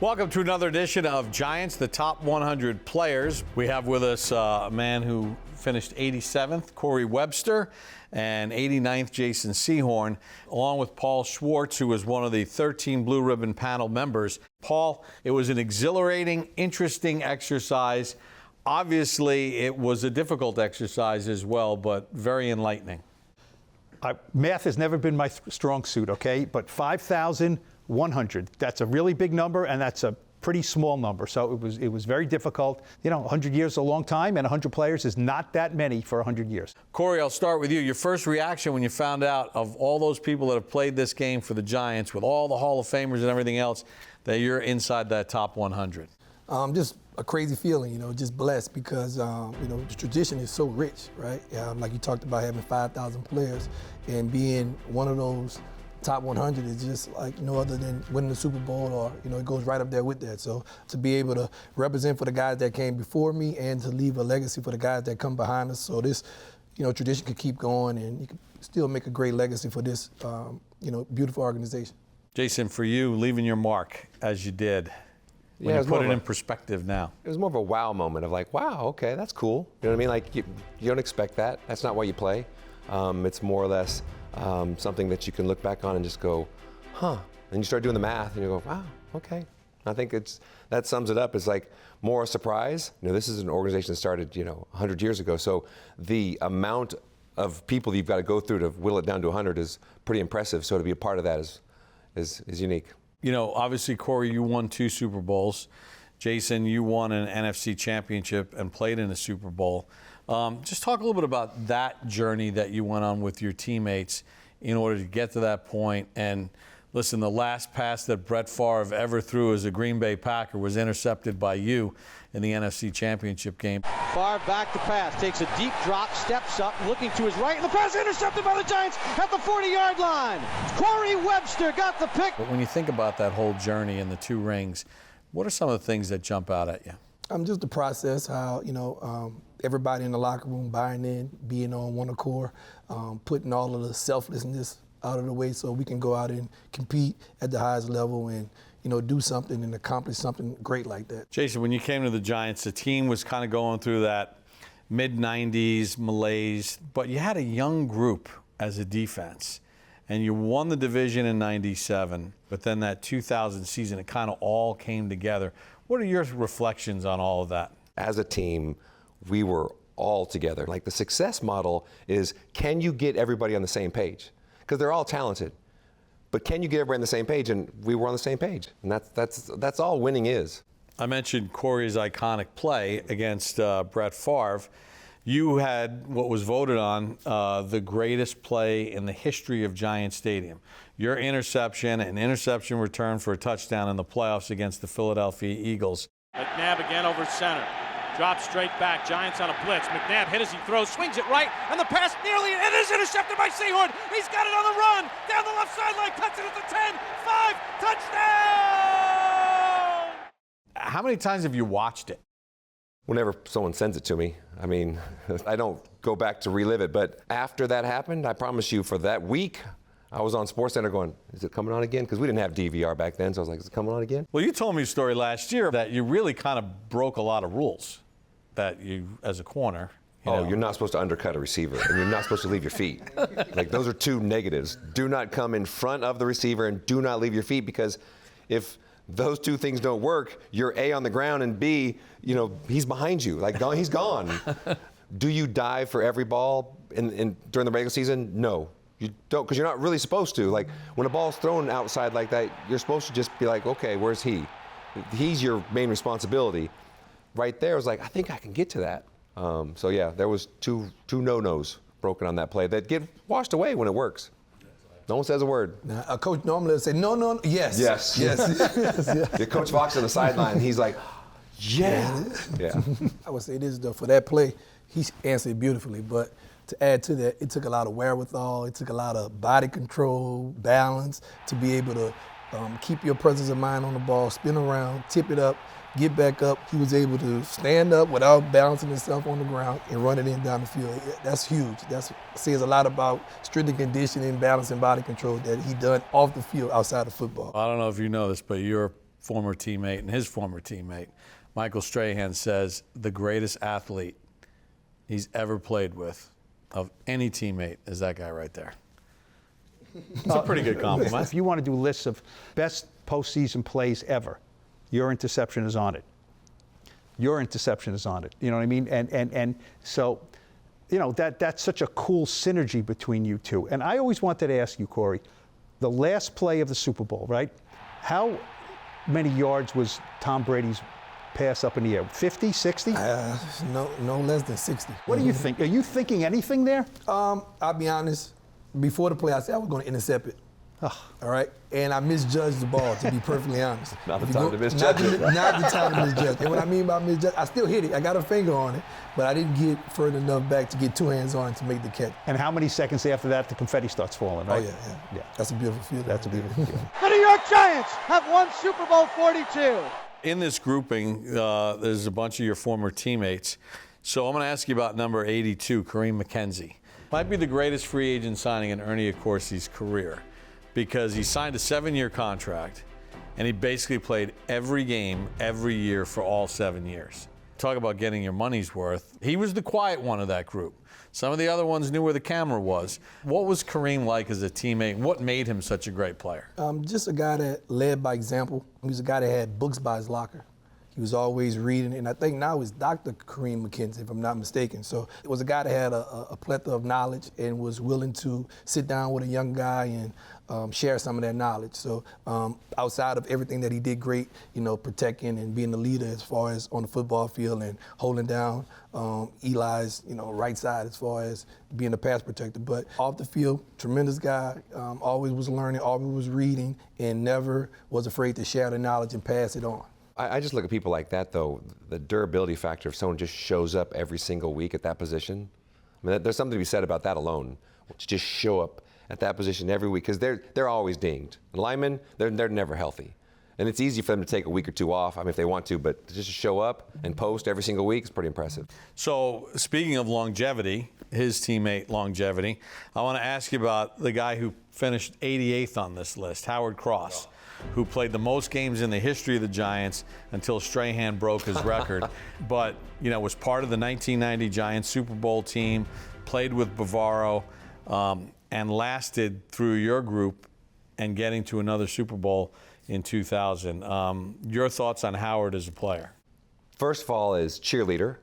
Welcome to another edition of Giants, the top 100 players. We have with us a man who finished 87th, Corey Webster, and 89th, Jason Sehorn, along with Paul Schwartz, who was one of the 13 Blue Ribbon panel members. Paul, it was an exhilarating, interesting exercise. Obviously, it was a difficult exercise as well, but very enlightening. Math has never been my strong suit, okay? But 5,100, that's a really big number, and that's a pretty small number. So it was very difficult. You know, 100 years is a long time, and 100 players is not that many for 100 years. Corey, I'll start with you. Your first reaction when you found out of all those people that have played this game for the Giants, with all the Hall of Famers and everything else, that you're inside that top 100. Just a crazy feeling, you know, just blessed because, you know, the tradition is so rich, right? Like you talked about having 5,000 players, and being one of those top 100 is just like no other than winning the Super Bowl, or, you know, it goes right up there with that. So to be able to represent for the guys that came before me and to leave a legacy for the guys that come behind us, so this, you know, tradition could keep going and you can still make a great legacy for this, you know, beautiful organization. Jason, for you, leaving your mark as you did, when you put it in perspective now. It was more of a wow moment of like, wow, okay, that's cool. You know what I mean? Like, you don't expect that. That's not why you play. It's more or less something that you can look back on and just go, huh. And you start doing the math and you go, wow, okay. I think that sums it up. It's like more a surprise. You know, this is an organization that started, you know, 100 years ago. So the amount of people that you've got to go through to whittle it down to 100 is pretty impressive. So to be a part of that is unique. You know, obviously, Corey, you won 2 Super Bowls. Jason, you won an NFC championship and played in a Super Bowl. Just talk a little bit about that journey that you went on with your teammates in order to get to that point. And listen, the last pass that Brett Favre ever threw as a Green Bay Packer was intercepted by you in the NFC championship game. Favre back to pass, takes a deep drop, steps up, looking to his right, and the pass intercepted by the Giants at the 40-yard line. Corey Webster got the pick. But when you think about that whole journey and the 2 rings, what are some of the things that jump out at you? Just the process, how, you know, everybody in the locker room buying in, being on one accord, putting all of the selflessness out of the way so we can go out and compete at the highest level and, you know, do something and accomplish something great like that. Jason, when you came to the Giants, the team was kind of going through that mid-90s malaise, but you had a young group as a defense, and you won the division in 97, but then that 2000 season, it kind of all came together. What are your reflections on all of that? As a team, we were all together. Like, the success model is, can you get everybody on the same page? Because they're all talented. But can you get everybody on the same page? And we were on the same page. And that's all winning is. I mentioned Corey's iconic play against Brett Favre. You had what was voted on the greatest play in the history of Giant Stadium. Your interception, an interception return for a touchdown in the playoffs against the Philadelphia Eagles. McNabb again over center. Drops straight back. Giants on a blitz. McNabb hit as he throws, swings it right, and the pass nearly, it is intercepted by Sehorn. He's got it on the run. Down the left sideline, cuts it at the 10, 5, touchdown! How many times have you watched it? Whenever someone sends it to me, I mean, I don't go back to relive it, but after that happened, I promise you, for that week, I was on SportsCenter going, is it coming on again? Because we didn't have DVR back then, so I was like, is it coming on again? Well, you told me a story last year that you really kind of broke a lot of rules that you, as a corner. You're not supposed to undercut a receiver, and you're not supposed to leave your feet. Like, those are 2 negatives. Do not come in front of the receiver, and do not leave your feet, because if those 2 things don't work, you're A, on the ground, and B, you know, he's behind you. Like, he's gone. Do you dive for every ball during the regular season? No. You don't, because you're not really supposed to. Like, when a ball's thrown outside like that, you're supposed to just be like, okay, where's he? He's your main responsibility. Right there, I was like, I think I can get to that. So yeah, there was two no-nos broken on that play that get washed away when it works. No one says a word. Now, a coach normally would say, no, yes. Yes. The Coach Fox on the sideline, he's like, yeah. I would say this, though, for that play, he answered beautifully, but to add to that, it took a lot of wherewithal, it took a lot of body control, balance, to be able to keep your presence of mind on the ball, spin around, tip it up, get back up. He was able to stand up without balancing himself on the ground and run it in down the field. That's huge. That says a lot about strength and conditioning, balance, and body control that he done off the field outside of football. I don't know if you know this, but you're former teammate and his former teammate. Michael Strahan says the greatest athlete he's ever played with of any teammate is that guy right there. It's a pretty good compliment. If you want to do lists of best postseason plays ever, your interception is on it. Your interception is on it. You know what I mean? And so, you know, that's such a cool synergy between you two. And I always wanted to ask you, Corey, the last play of the Super Bowl, right? How many yards was Tom Brady's pass up in the air? 50, 60? No less than 60. What do you think? Are you thinking anything there? I'll be honest. Before the play, I said I was going to intercept it. All right? And I misjudged the ball, to be perfectly honest. Not the time to misjudge it. Not the time to misjudge. And what I mean by misjudge, I still hit it. I got a finger on it, but I didn't get further enough back to get two hands on it to make the catch. And how many seconds after that the confetti starts falling, right? Oh, yeah. That's a beautiful feeling. That's a beautiful feeling. The New York Giants have won Super Bowl 42. In this grouping, there's a bunch of your former teammates. So I'm going to ask you about number 82, Kareem McKenzie. Might be the greatest free agent signing in Ernie Accorsi's career because he signed a 7-year contract and he basically played every game every year for all 7 years. Talk about getting your money's worth. He was the quiet one of that group. Some of the other ones knew where the camera was. What was Kareem like as a teammate? What made him such a great player? Just a guy that led by example. He was a guy that had books by his locker. He was always reading, and I think now he's Dr. Kareem McKenzie, if I'm not mistaken. So it was a guy that had a plethora of knowledge and was willing to sit down with a young guy and share some of that knowledge. So outside of everything that he did great, you know, protecting and being the leader as far as on the football field and holding down Eli's, you know, right side as far as being a pass protector. But off the field, tremendous guy, always was learning, always was reading, and never was afraid to share the knowledge and pass it on. I just look at people like that, though, the durability factor, if someone just shows up every single week at that position. I mean, there's something to be said about that alone, to just show up at that position every week, because they're always dinged. And linemen, they're never healthy. And it's easy for them to take a week or two off, I mean, if they want to, but just to show up and post every single week is pretty impressive. So speaking of longevity, his teammate longevity, I want to ask you about the guy who finished 88th on this list, Howard Cross, who played the most games in the history of the Giants until Strahan broke his record, but, you know, was part of the 1990 Giants Super Bowl team, played with Bavaro, and lasted through your group and getting to another Super Bowl in 2000. Your thoughts on Howard as a player? First of all is cheerleader,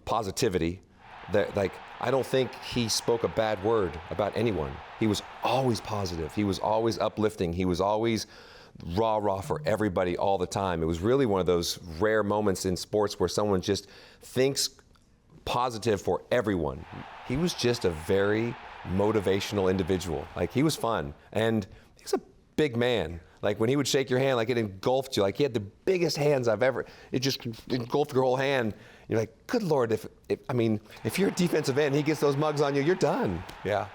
positivity. I don't think he spoke a bad word about anyone. He was always positive. He was always uplifting. He was always rah-rah for everybody all the time. It was really one of those rare moments in sports where someone just thinks positive for everyone. He was just a very motivational individual. Like, he was fun. And he's a big man. Like, when he would shake your hand, like, it engulfed you. Like, he had the biggest hands I've ever, it just engulfed your whole hand. You're like, good Lord, if you're a defensive end, he gets those mugs on you, you're done. Yeah.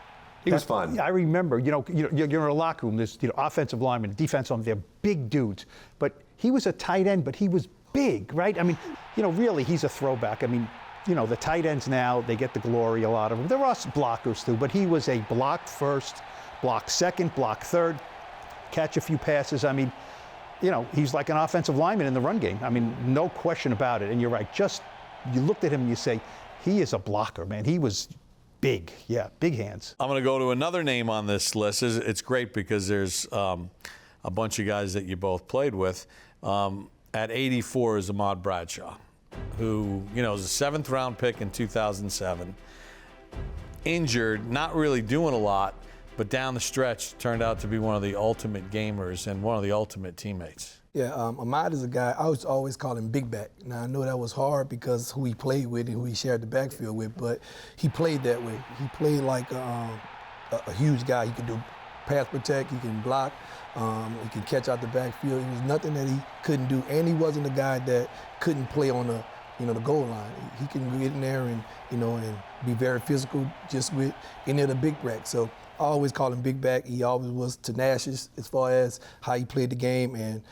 He was fun. Yeah, I remember, you're in a locker room, there's, offensive linemen, defensive linemen, they're big dudes. But he was a tight end, but he was big, right? I mean, really, he's a throwback. I mean, the tight ends now, they get the glory, a lot of them. There are blockers too, but he was a block first, block second, block third, catch a few passes. I mean, he's like an offensive lineman in the run game. I mean, no question about it. And you're right, you looked at him and you say, he is a blocker, man. He was big, big hands. I'm going to go to another name on this list. It's great because there's a bunch of guys that you both played with. At 84 is Ahmad Bradshaw, who, was a 7th round pick in 2007. Injured, not really doing a lot, but down the stretch turned out to be one of the ultimate gamers and one of the ultimate teammates. Yeah, Ahmad is a guy, I was always call him Big Back. Now, I know that was hard because who he played with and who he shared the backfield with, but he played that way. He played like a huge guy. He could do pass protect, he can block, he can catch out the backfield. There was nothing that he couldn't do, and he wasn't a guy that couldn't play on the goal line. He can get in there and, and be very physical just with any of the big backs. So I always call him Big Back. He always was tenacious as far as how he played the game, and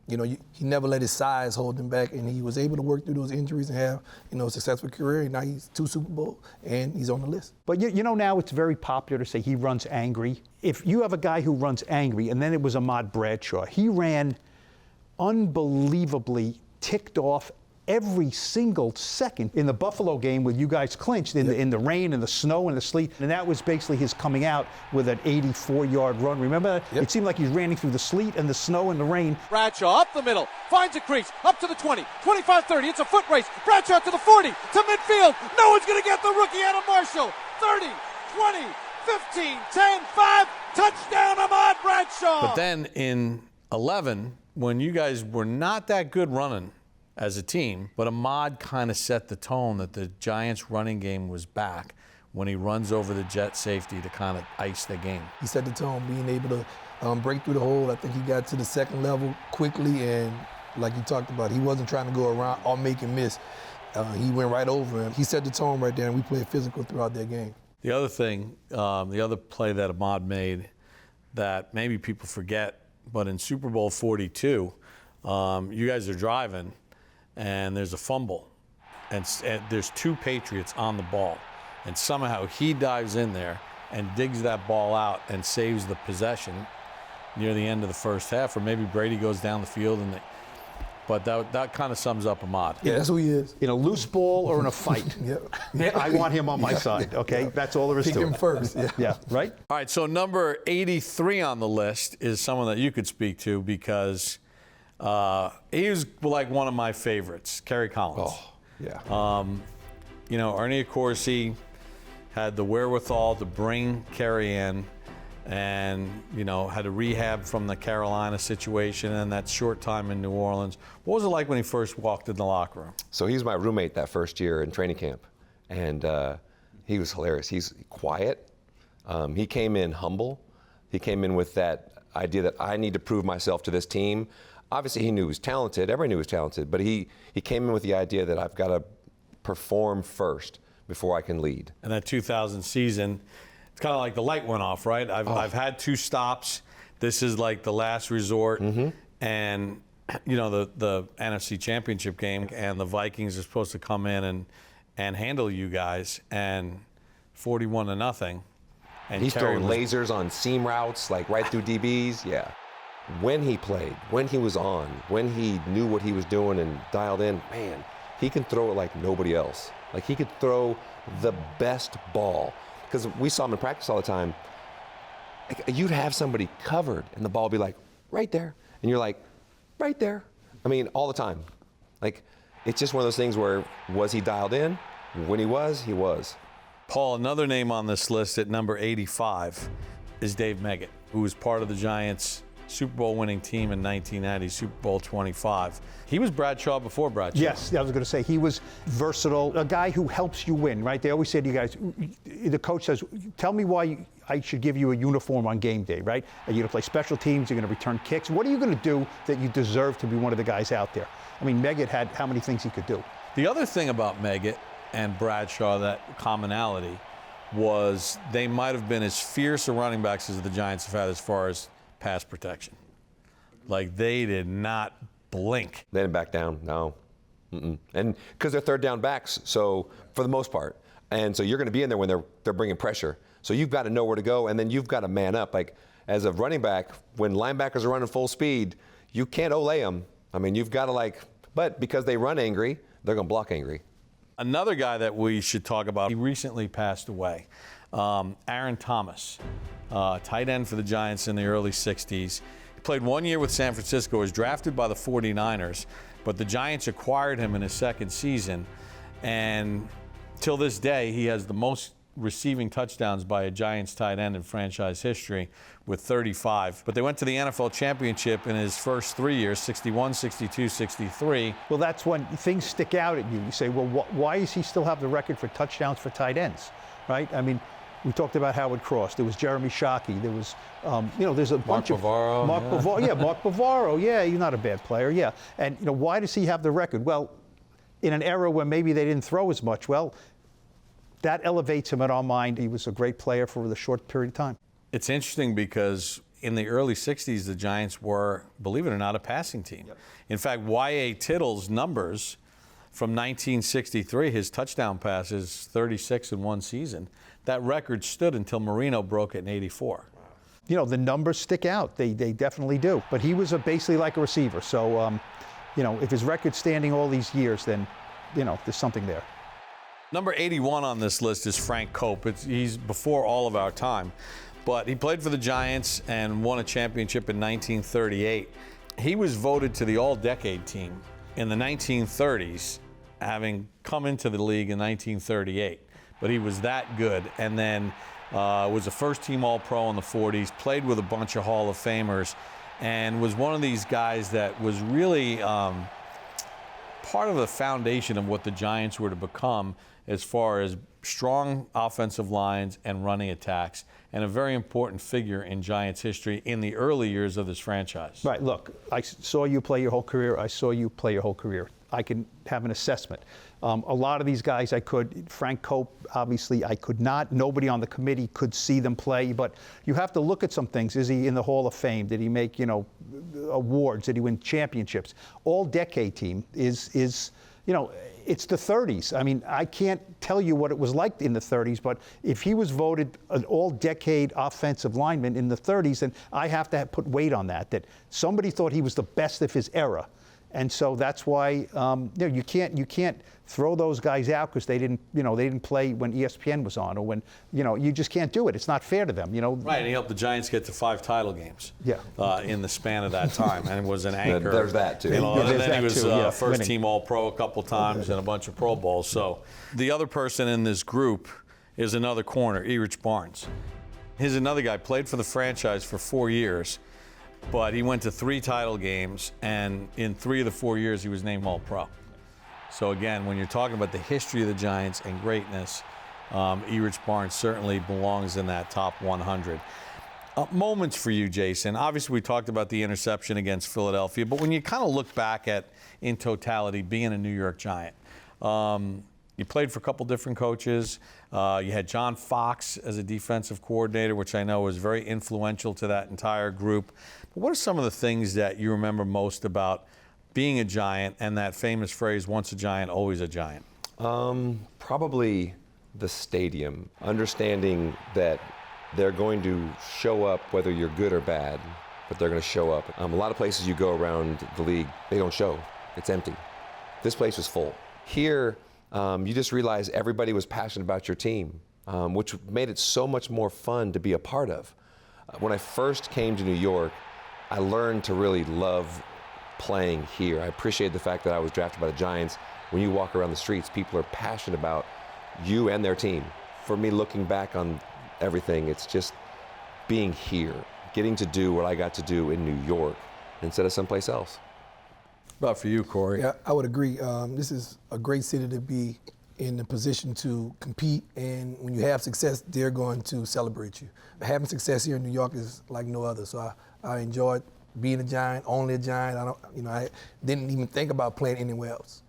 he never let his size hold him back, and he was able to work through those injuries and have a successful career. And now he's 2 Super Bowl, and he's on the list. But now it's very popular to say he runs angry. If you have a guy who runs angry, and then it was Ahmad Bradshaw, he ran unbelievably ticked off every single second in the Buffalo game when you guys clinched in the rain and the snow and the sleet. And that was basically his coming out with an 84-yard run. Remember that? Yep. It seemed like he ran through the sleet and the snow and the rain. Bradshaw up the middle, finds a crease, up to the 20, 25-30, it's a foot race. Bradshaw to the 40, to midfield. No one's going to get the rookie Adam Marshall. 30, 20, 15, 10, 5, touchdown Ahmad Bradshaw. But then in 11, when you guys were not that good running as a team, but Ahmad kind of set the tone that the Giants' running game was back when he runs over the jet safety to kind of ice the game. He set the tone, being able to break through the hole. I think he got to the second level quickly, and like you talked about, he wasn't trying to go around or make him miss. He went right over him. He set the tone right there, and we played physical throughout that game. The other thing, the other play that Ahmad made that maybe people forget, but in Super Bowl 42, you guys are driving, and there's a fumble, and there's two Patriots on the ball, and somehow he dives in there and digs that ball out and saves the possession near the end of the first half, or maybe Brady goes down the field, but that kind of sums up Ahmad. Yeah, that's who he is. In a loose ball or in a fight, I want him on my side, okay? Yeah. That's all there is Pick to him it. first, Yeah, right? All right, so number 83 on the list is someone that you could speak to because he was like one of my favorites, Kerry Collins. Oh, yeah. You know, Ernie Accorsi had the wherewithal to bring Kerry in and, you know, had to rehab from the Carolina situation and that short time in New Orleans. What was it like when he first walked in the locker room? So he was my roommate that first year in training camp, and he was hilarious. He's quiet. He came in humble. He came in with that idea that I need to prove myself to this team. Obviously, he knew he was talented. Everybody knew he was talented, but he came in with the idea that I've got to perform first before I can lead. And that 2000 season, it's kind of like the light went off, right? I've had two stops. This is like the last resort. Mm-hmm. And, you know, the NFC Championship game, and the Vikings are supposed to come in and handle you guys, and 41-0. And He's throwing lasers on seam routes, like right through DBs. Yeah. When he played, when he was on, when he knew what he was doing and dialed in, man, he can throw it like nobody else. Like, he could throw the best ball. Because we saw him in practice all the time. Like, you'd have somebody covered, and the ball would be like, right there. And you're like, right there. I mean, all the time. Like, it's just one of those things where, was he dialed in? When he was, he was. Paul, another name on this list at number 85 is Dave Meggett, who was part of the Giants' Super Bowl winning team in 1990, Super Bowl 25. He was Bradshaw before Bradshaw. Yes, I was going to say he was versatile, a guy who helps you win, right? They always say to you guys, the coach says, tell me why I should give you a uniform on game day, right? Are you going to play special teams? You're going to return kicks? What are you going to do that you deserve to be one of the guys out there? I mean, Meggett had how many things he could do. The other thing about Meggett and Bradshaw, that commonality, was they might have been as fierce a running backs as the Giants have had as far as pass protection. Like, they did not blink. They didn't back down, no. Mm-mm. And because they're third down backs, so for the most part. And so you're going to be in there when they're bringing pressure. So you've got to know where to go, and then you've got to man up. Like, as a running back, when linebackers are running full speed, you can't olay them. I mean, you've got to but because they run angry, they're going to block angry. Another guy that we should talk about, he recently passed away. Aaron Thomas, tight end for the Giants in the early 60s. He played 1 year with San Francisco, was drafted by the 49ers, but the Giants acquired him in his second season. And till this day, he has the most receiving touchdowns by a Giants tight end in franchise history with 35. But they went to the NFL Championship in his first 3 years, 61, 62, 63. Well, that's when things stick out at you. You say, well, why does he still have the record for touchdowns for tight ends, right? I mean, we talked about Howard Cross. There was Jeremy Shockey. There was, there's a bunch of Mark Bavaro. Yeah, he's not a bad player. Yeah, and why does he have the record? Well, in an era where maybe they didn't throw as much, well, that elevates him in our mind. He was a great player for the short period of time. It's interesting because in the early 60s, the Giants were, believe it or not, a passing team. Yep. In fact, Y.A. Tittle's numbers from 1963, his touchdown passes, 36 in one season. That record stood until Marino broke it in 84. the numbers stick out. They definitely do. But he was basically like a receiver. So, if his record's standing all these years, then, there's something there. Number 81 on this list is Frank Cope. He's before all of our time, but he played for the Giants and won a championship in 1938. He was voted to the All-Decade team in the 1930s, having come into the league in 1938. But he was that good, and then was a first-team All-Pro in the 40s, played with a bunch of Hall of Famers, and was one of these guys that was really part of the foundation of what the Giants were to become as far as strong offensive lines and running attacks, and a very important figure in Giants history in the early years of this franchise. Right, look, I saw you play your whole career. I saw you play your whole career. I can have an assessment. A lot of these guys I could. Frank Cope, obviously, I could not. Nobody on the committee could see them play. But you have to look at some things. Is he in the Hall of Fame? Did he make, awards? Did he win championships? All-decade team is it's the 30s. I mean, I can't tell you what it was like in the 30s, but if he was voted an all-decade offensive lineman in the 30s, then I have to put weight on that somebody thought he was the best of his era. And so that's why you can't throw those guys out because they didn't play when ESPN was on, or when you just can't do it. It's not fair to them. Right, and he helped the Giants get to 5 title games. Yeah. In the span of that time, and was an anchor. There's that too. And then he was too, first team All-Pro a couple times and a bunch of Pro Bowls. So the other person in this group is another corner, Erich Barnes. He's another guy, played for the franchise for 4 years. But he went to 3 title games, and in 3 of the 4 years, he was named All-Pro. So again, when you're talking about the history of the Giants and greatness, Erich Barnes certainly belongs in that top 100. Moments for you, Jason. Obviously, we talked about the interception against Philadelphia, but when you kind of look back at, in totality, being a New York Giant, you played for a couple different coaches. You had John Fox as a defensive coordinator, which I know was very influential to that entire group. But what are some of the things that you remember most about being a Giant and that famous phrase, once a Giant, always a Giant? Probably the stadium. Understanding that they're going to show up whether you're good or bad, but they're going to show up. A lot of places you go around the league, they don't show. It's empty. This place was full. Here, you just realize everybody was passionate about your team, which made it so much more fun to be a part of. When I first came to New York, I learned to really love playing here. I appreciate the fact that I was drafted by the Giants. When you walk around the streets, people are passionate about you and their team. For me, looking back on everything, it's just being here, getting to do what I got to do in New York instead of someplace else. About for you, Corey? Yeah, I would agree. This is a great city to be in the position to compete, and when you have success, they're going to celebrate you. Having success here in New York is like no other. So I enjoyed being a Giant, only a Giant. I didn't even think about playing anywhere else.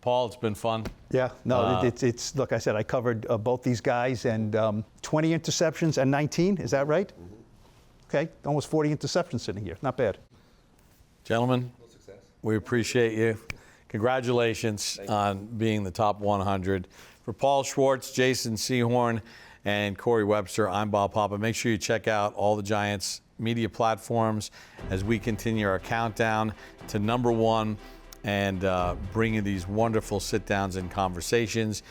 Paul, it's been fun. Yeah, no, it's look, I said I covered both these guys, and 20 interceptions and 19, is that right? Mm-hmm. Okay, almost 40 interceptions sitting here. Not bad. Gentlemen, we appreciate you. Congratulations on being the top 100. For Paul Schwartz, Jason Sehorn, and Corey Webster, I'm Bob Papa. Make sure you check out all the Giants media platforms as we continue our countdown to number 1 and bring you these wonderful sit-downs and conversations.